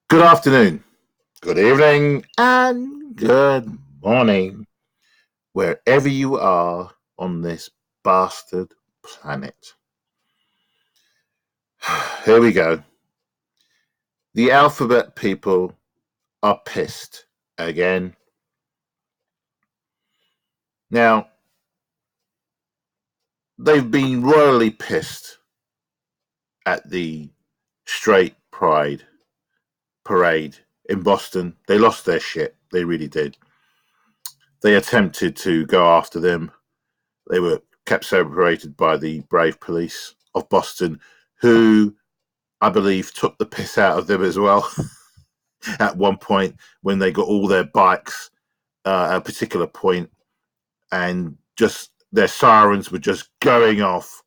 Good afternoon, good evening, and good morning, wherever you are on this bastard planet. Here we go. The alphabet people are pissed again. Now, they've been royally pissed at the straight pride parade in Boston. They lost their shit. They really did. They attempted to go after them. They were kept separated by the brave police of Boston, who I believe took the piss out of them as well at one point when they got all their bikes at a particular point, and just their sirens were just going off.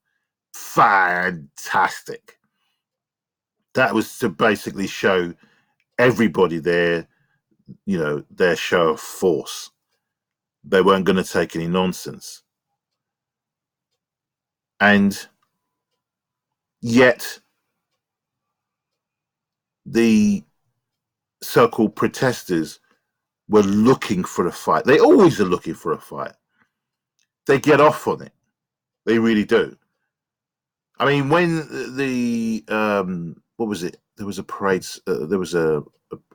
Fantastic. That was to basically show everybody their show of force. They weren't going to take any nonsense. And yet the so-called protesters were looking for a fight. They always are looking for a fight. They get off on it. They really do. I mean, when what was it? There was a parade. There was a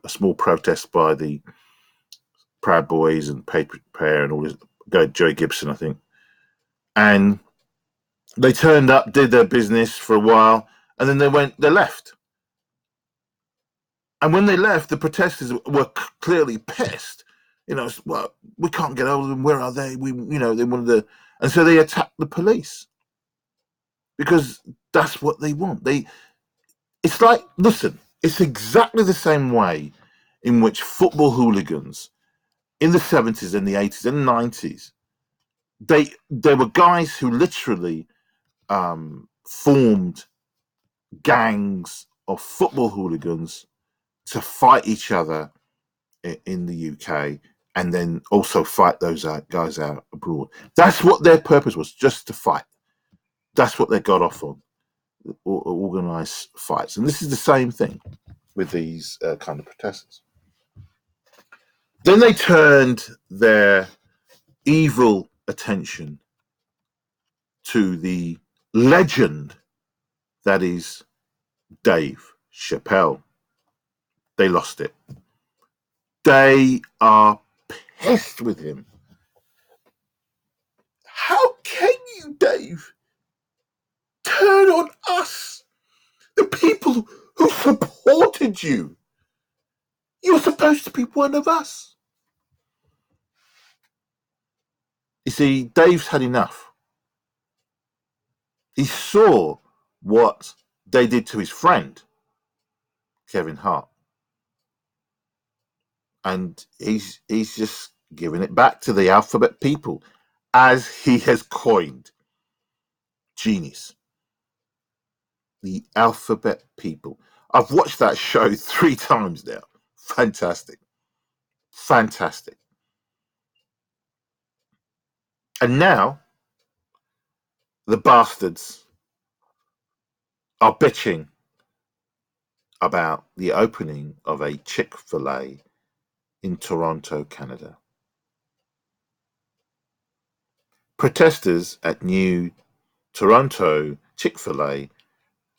small protest by the Proud Boys and Patriot Prayer and all this. Joey Gibson, I think, and they turned up, did their business for a while, and then they left. And when they left, the protesters were clearly pissed. Well, we can't get hold of them. Where are they? They wanted to, and so they attacked the police because that's what they want. It's like, listen, it's exactly the same way in which football hooligans in the 70s and the 80s and 90s, there were guys who literally formed gangs of football hooligans to fight each other in the UK and then also fight those guys out abroad. That's what their purpose was, just to fight. That's what they got off on, organized fights. And this is the same thing with these kind of protesters. Then they turned their evil attention to the legend that is Dave Chappelle. They lost it. They are pissed with him. How can you, Dave, turn on us, the people who supported you? You're supposed to be one of us. You see, Dave's had enough. He saw what they did to his friend, Kevin Hart. And he's just giving it back to the alphabet people, as he has coined. Genius. The alphabet people. I've watched that show 3 times now. Fantastic. Fantastic. And now the bastards are bitching about the opening of a Chick-fil-A in Toronto, Canada. Protesters at new Toronto Chick-fil-A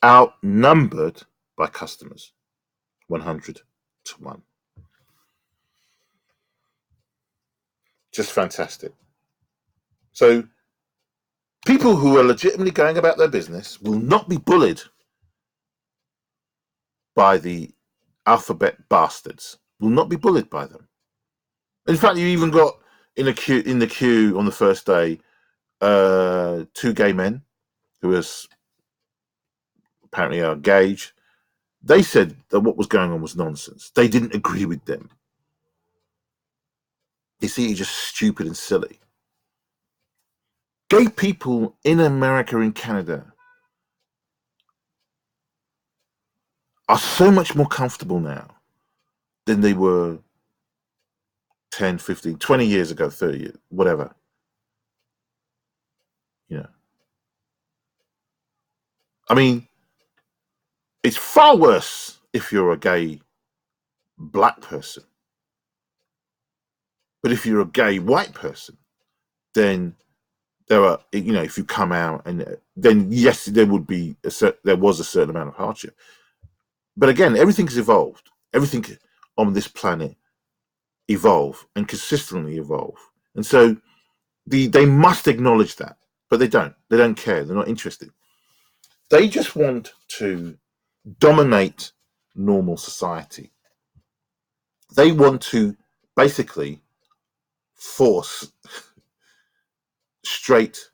outnumbered by customers, 100 to 1. Just fantastic. So people who are legitimately going about their business will not be bullied by the alphabet bastards, will not be bullied by them. In fact, you even got in the queue on the first day, 2 gay men who was apparently engaged. They said that what was going on was nonsense. They didn't agree with them. You see, you're just stupid and silly. Gay people in America and Canada are so much more comfortable now than they were 10, 15, 20 years ago, 30 years, whatever. I mean, it's far worse if you're a gay black person. But if you're a gay white person, then there are, if you come out, and then yes, there was a certain amount of hardship. But again, everything's evolved. Everything on this planet evolve and consistently evolve. And so they must acknowledge that, but they don't. They don't care. They're not interested. They just want to dominate normal society. They want to basically force straight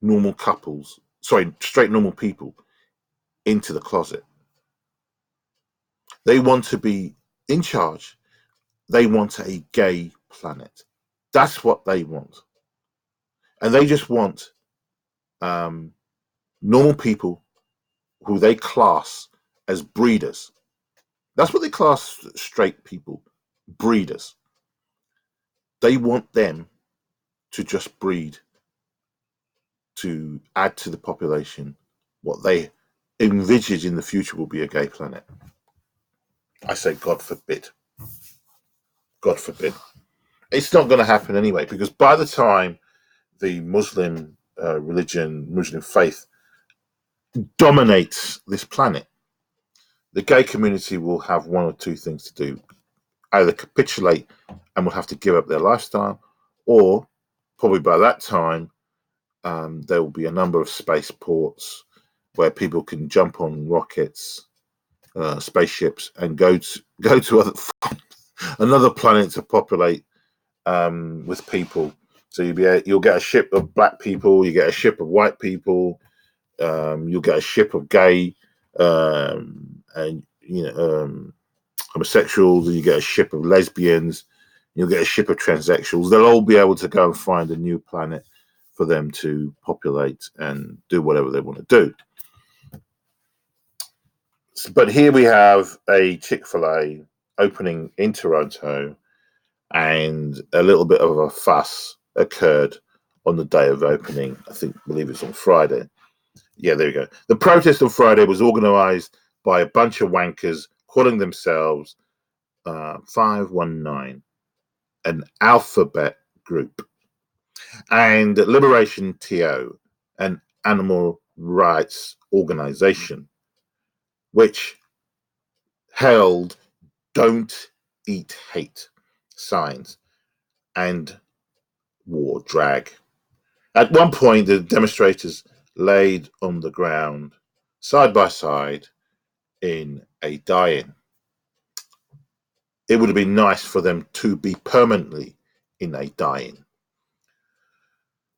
normal people into the closet. They want to be in charge. They want a gay planet. That's what they want. And they just want normal people who they class as breeders. That's what they class straight people, breeders. They want them to just breed, to add to the population what they envisage in the future will be a gay planet. I say, God forbid. God forbid. It's not going to happen anyway, because by the time the Muslim Muslim faith dominates this planet, the gay community will have one or two things to do. Either capitulate and will have to give up their lifestyle, or probably by that time, there will be a number of spaceports where people can jump on rockets, spaceships, and go to another planet to populate with people. So you'll get a ship of black people, you get a ship of white people, you'll get a ship of gay and homosexuals, and you get a ship of lesbians, you'll get a ship of transsexuals. They'll all be able to go and find a new planet for them to populate and do whatever they want to do. But here we have a Chick-fil-A opening in Toronto, and a little bit of a fuss occurred on the day of opening. I believe it's on Friday. Yeah, there you go. The protest on Friday was organised by a bunch of wankers calling themselves 519, an alphabet group, and Liberation TO, an animal rights organisation, which held "Don't Eat Hate" signs and wore drag. At one point, the demonstrators laid on the ground, side by side, in a die-in. It would have been nice for them to be permanently in a die-in.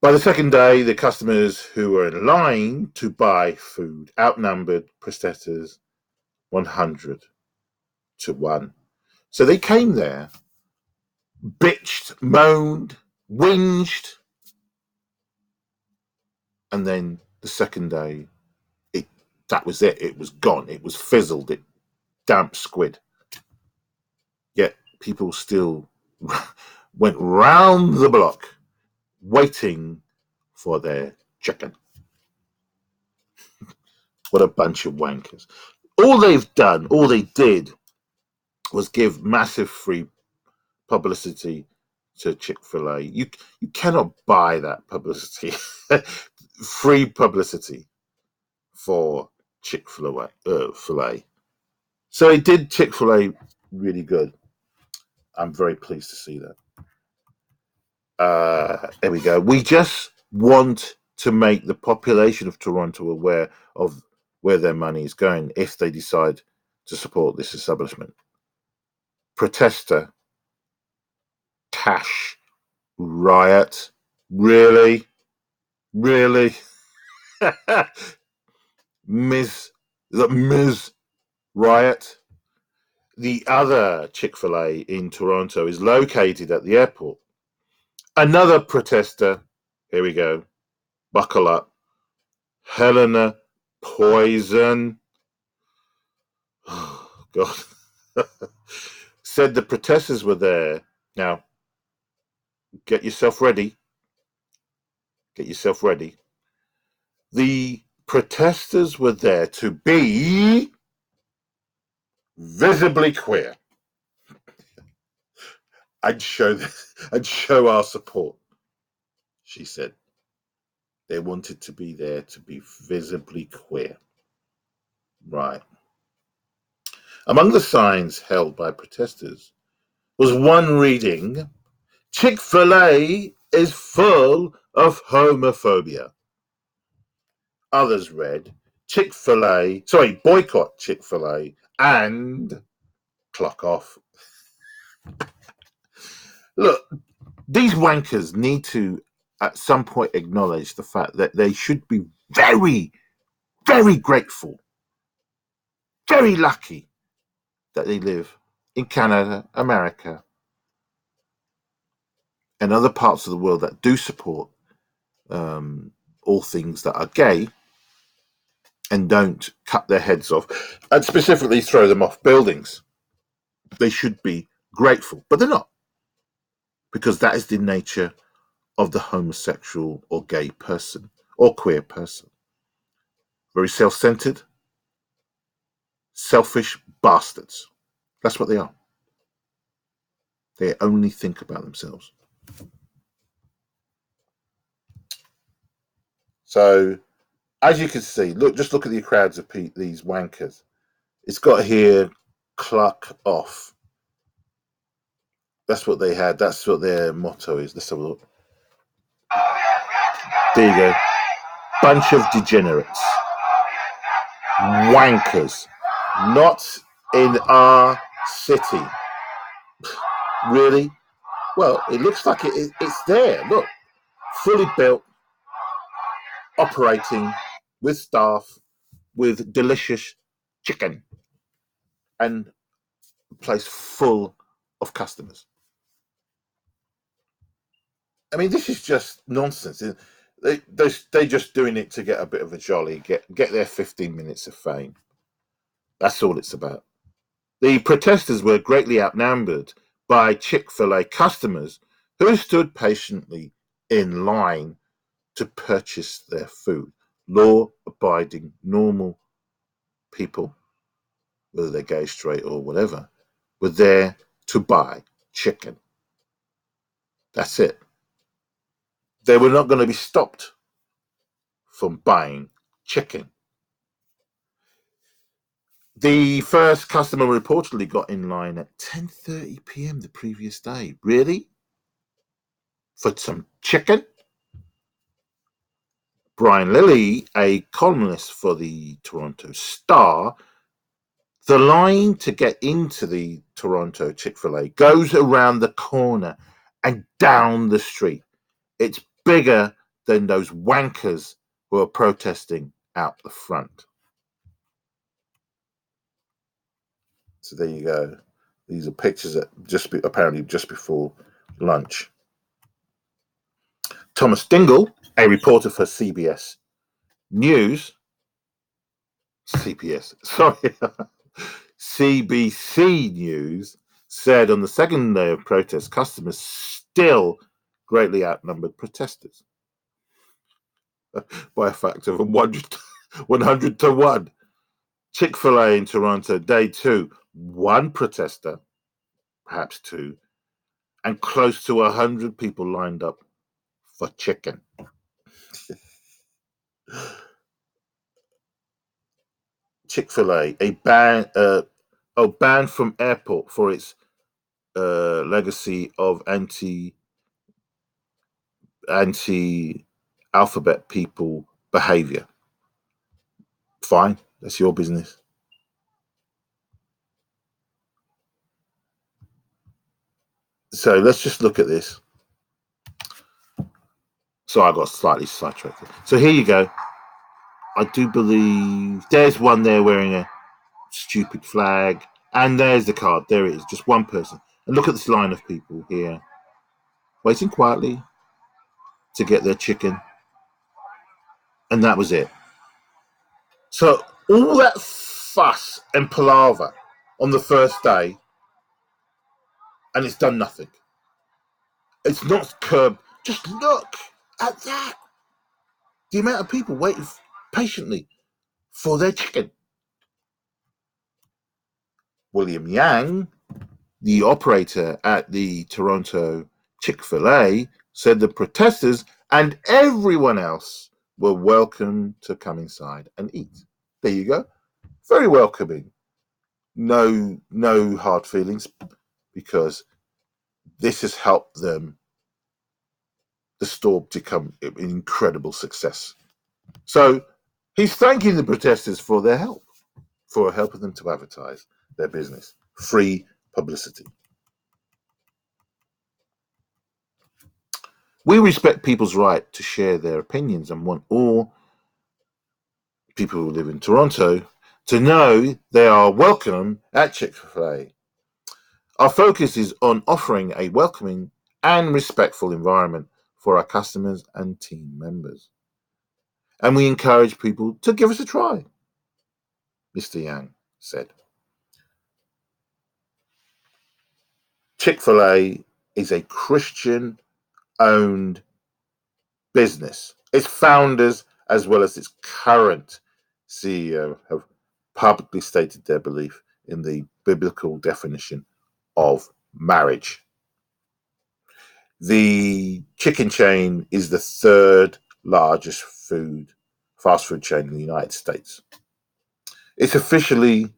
By the second day, the customers who were in line to buy food outnumbered protesters 100 to 1. So they came there, bitched, moaned, whinged, and then the second day, that was it. It was gone. It was fizzled. It damp squid. Yet people still went round the block waiting for their chicken. What a bunch of wankers. All they did was give massive free publicity to Chick-fil-A. You cannot buy that publicity. Free publicity for Chick-fil-A. So it did Chick-fil-A really good. I'm very pleased to see that. There we go. We just want to make the population of Toronto aware of where their money is going if they decide to support this establishment. Protester, cash, riot. Really? Ms. Riot. The other Chick-fil-A in Toronto is located at the airport. Another protester, here we go, buckle up, Helena Poison, oh, God, said the protesters were there. Now, get yourself ready. The protesters were there to be visibly queer. and show our support, she said. They wanted to be there to be visibly queer. Right. Among the signs held by protesters was one reading, Chick-fil-A is full of homophobia. Others read, boycott Chick-fil-A and clock off. Look, these wankers need to at some point acknowledge the fact that they should be very, very grateful, very lucky that they live in Canada, America, and other parts of the world that do support all things that are gay and don't cut their heads off and specifically throw them off buildings. They should be grateful, but they're not, because that is the nature of the homosexual or gay person or queer person. Very self-centered, selfish bastards. That's what they are. They only think about themselves. So, as you can see, just look at the crowds of these wankers. It's got here, cluck off. That's what they had. That's what their motto is. Let's have a look. There you go. Bunch of degenerates. Wankers. Not in our city. Really? Well, it looks like it's there. Look. Fully built, operating with staff, with delicious chicken, and a place full of customers. I mean, this is just nonsense. They're just doing it to get a bit of a jolly, get their 15 minutes of fame. That's all it's about. The protesters were greatly outnumbered by Chick-fil-A customers who stood patiently in line to purchase their food. Law-abiding, normal people, whether they're gay, straight, or whatever, were there to buy chicken. That's it. They were not going to be stopped from buying chicken. The first customer reportedly got in line at 10:30 p.m. the previous day. Really? For some chicken? Brian Lilly, a columnist for the Toronto Star, the line to get into the Toronto Chick-fil-A goes around the corner and down the street. It's bigger than those wankers who are protesting out the front. So there you go. These are pictures that apparently just before lunch. Thomas Dingle, a reporter for CBS News, CBC News, said on the second day of protest, customers still greatly outnumbered protesters by a factor of 100 to 1. Chick-fil-A in Toronto, day 2, one protester, perhaps two, and close to 100 people lined up for chicken. Chick-fil-A, banned from airport for its legacy of anti-alphabet people behavior. Fine, that's your business. So let's just look at this. So I got slightly sidetracked. So here you go. I do believe there's one there wearing a stupid flag, and there's the card. There it is, just one person. And look at this line of people here, waiting quietly to get their chicken, and that was it. So all that fuss and palaver on the first day, and it's done nothing. It's not curbed. Just look at that. The amount of people waiting patiently for their chicken. William Yang, The operator at the Toronto Chick-fil-A said the protesters and everyone else were welcome to come inside and eat. There you go. Very welcoming. No hard feelings, because this has helped them, the store, become an incredible success. So he's thanking the protesters for their help, for helping them to advertise their business. Free publicity. We respect people's right to share their opinions and want all people who live in Toronto to know they are welcome at Chick-fil-A. Our focus is on offering a welcoming and respectful environment for our customers and team members. And we encourage people to give us a try, Mr. Yang said. Chick-fil-A is a Christian-owned business. Its founders, as well as its current CEO, have publicly stated their belief in the biblical definition of marriage. The chicken chain is the third largest fast food chain in the United States. Its official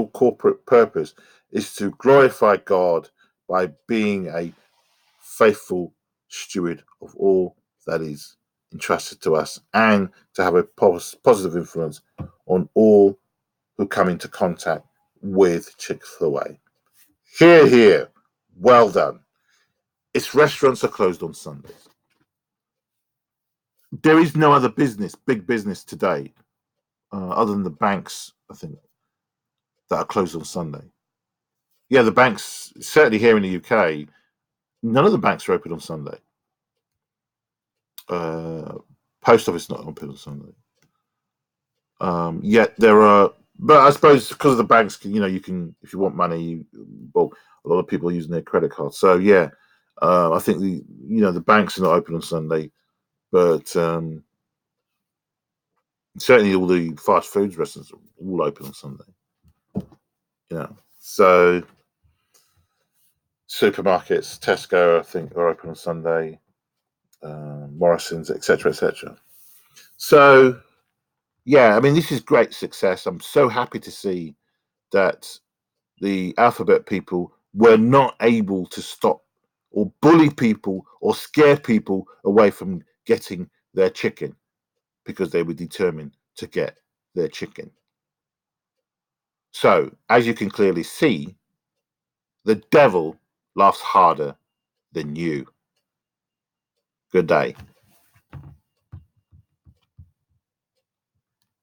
corporate purpose is to glorify God by being a faithful steward of all that is entrusted to us, and to have a positive influence on all who come into contact with Chick-fil-A. Hear, hear. Well done. Its restaurants are closed on Sundays. There is no other big business today, other than the banks, I think, that are closed on Sunday. Yeah, the banks, certainly here in the UK, none of the banks are open on Sunday. Post office not open on Sunday. Yet there are, but I suppose because of the banks, you can, if you want money, a lot of people are using their credit cards. So yeah, I think the banks are not open on Sunday, but certainly all the fast foods restaurants are all open on Sunday. So supermarkets, Tesco, I think, are open on Sunday. Morrison's, etc., etc. So yeah, I mean, this is great success. I'm so happy to see that the alphabet people were not able to stop or bully people or scare people away from getting their chicken, because they were determined to get their chicken. So, as you can clearly see, the devil laughs harder than you. Good day.